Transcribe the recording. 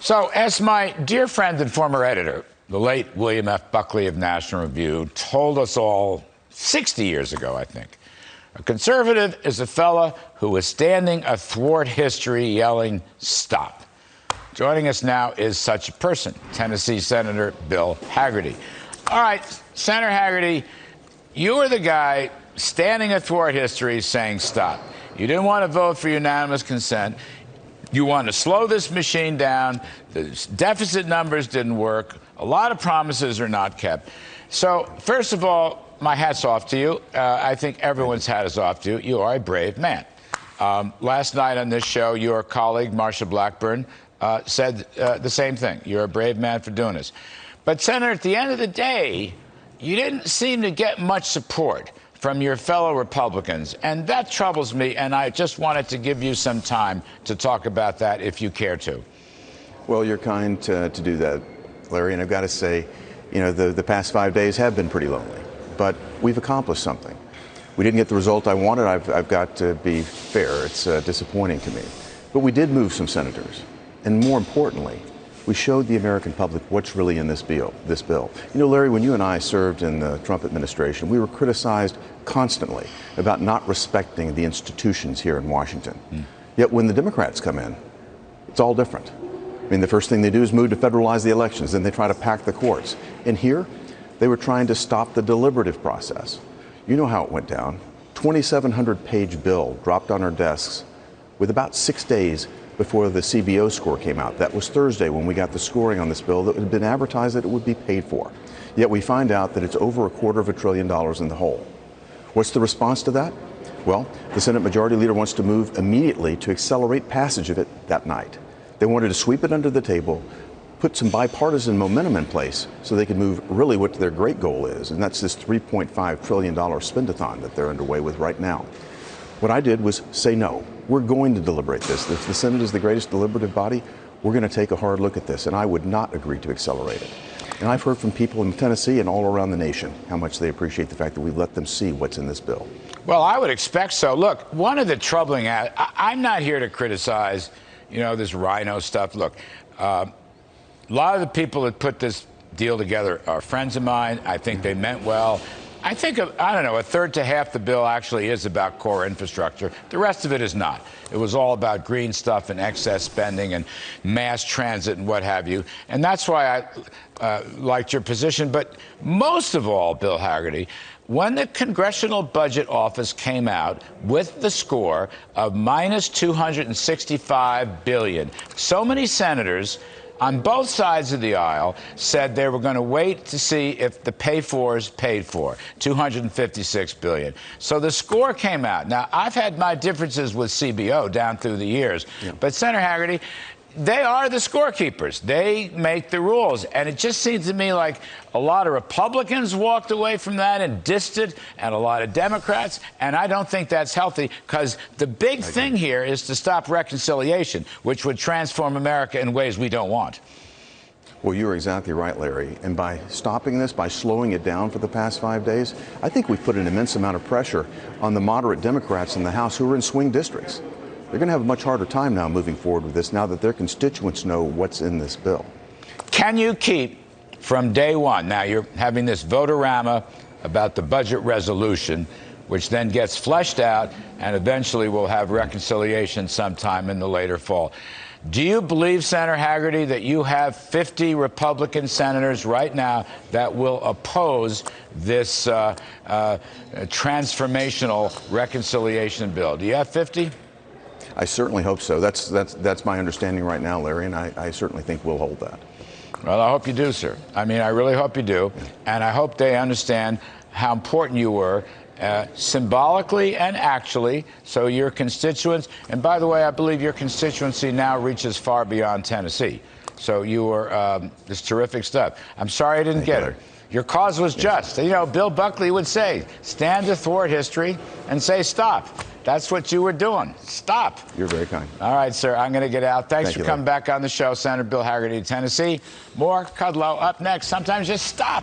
So, as my dear friend and former editor, the late William F. Buckley of National Review, told us all 60 years ago, I think, a conservative is a fella who is standing athwart history yelling, "Stop." Joining us now is such a person, Tennessee Senator Bill Hagerty. All right, Senator Hagerty, you were the guy standing athwart history saying stop. You didn't want to vote for unanimous consent. You wanted to slow this machine down. The deficit numbers didn't work. A lot of promises are not kept. So, first of all, my hat's off to you. I think everyone's hat is off to you. You are a brave man. Last night on this show, your colleague, Marsha Blackburn, said the same thing. You're a brave man for doing this. But, Senator, at the end of the day, you didn't seem to get much support from your fellow Republicans, and that troubles me, and I just wanted to give you some time to talk about that if you care to. Well, you're kind to do that, Larry, and I've got to say, you know, the past 5 days have been pretty lonely, but we've accomplished something. We didn't get the result I wanted. I've got to be fair. It's disappointing to me. But we did move some senators, and more importantly, we showed the American public what's really in this bill. You know, Larry, when you and I served in the Trump administration, we were criticized constantly about not respecting the institutions here in Washington. Yet when the Democrats come in, it's all different. I mean, the first thing they do is move to federalize the elections, then they try to pack the courts. And here, they were trying to stop the deliberative process. You know how it went down. 2,700-page bill dropped on our desks with about 6 days before the CBO score came out. That was Thursday when we got the scoring on this bill that had been advertised that it would be paid for. Yet we find out that it's over $250 billion in the hole. What's the response to that? Well, the Senate Majority Leader wants to move immediately to accelerate passage of it that night. They wanted to sweep it under the table, put some bipartisan momentum in place so they could move really what their great goal is, and that's this $3.5 trillion spend-a-thon that they're underway with right now. What I did was say no. We're going to deliberate this. If the Senate is the greatest deliberative body, we're going to take a hard look at this, and I would not agree to accelerate it. And I've heard from people in Tennessee and all around the nation how much they appreciate the fact that we let them see what's in this bill. Well, I would expect so. Look, one of the troubling, I'm not here to criticize, you know, this rhino stuff. Look, a lot of the people that put this deal together are friends of mine. I think they meant well. I think, I don't know, a third to half the bill actually is about core infrastructure. The rest of it is not. It was all about green stuff and excess spending and mass transit and what have you. And that's why I liked your position. But most of all, Bill Hagerty, when the Congressional Budget Office came out with the score of minus $265 billion, so many senators on both sides of the aisle said they were going to wait to see if the pay-fors paid for, $256 billion. So the score came out. Now, I've had my differences with CBO down through the years, but Senator Hagerty, they are the scorekeepers. They make the rules. And it just seems to me like a lot of Republicans walked away from that and dissed it, and a lot of Democrats. And I don't think that's healthy, because the big thing here is to stop reconciliation, which would transform America in ways we don't want. Well, you're exactly right, Larry. And by stopping this, by slowing it down for the past 5 days, I think we've put an immense amount of pressure on the moderate Democrats in the House who are in swing districts. They're going to have a much harder time now moving forward with this now that their constituents know what's in this bill. Can you keep from day one? Now, you're having this vote-a-rama about the budget resolution, which then gets fleshed out, and eventually we'll have reconciliation sometime in the later fall. Do you believe, Senator Hagerty, that you have 50 Republican senators right now that will oppose this transformational reconciliation bill? Do you have 50? I certainly hope so. That's my understanding right now, Larry, and I certainly think we'll hold that. Well, I hope you do, sir. I mean, I really hope you do. And I hope they understand how important you were symbolically and actually, so your constituents, and by the way, I believe your constituency now reaches far beyond Tennessee. So you were this terrific stuff. I'm sorry I didn't get it. Your cause was just. You know, Bill Buckley would say, stand athwart history and say stop. That's what you were doing. Stop. You're very kind. All right, sir. I'm going to get out. Thanks for coming back on the show, Senator Bill Hagerty, Tennessee. More Kudlow up next. Sometimes just stop.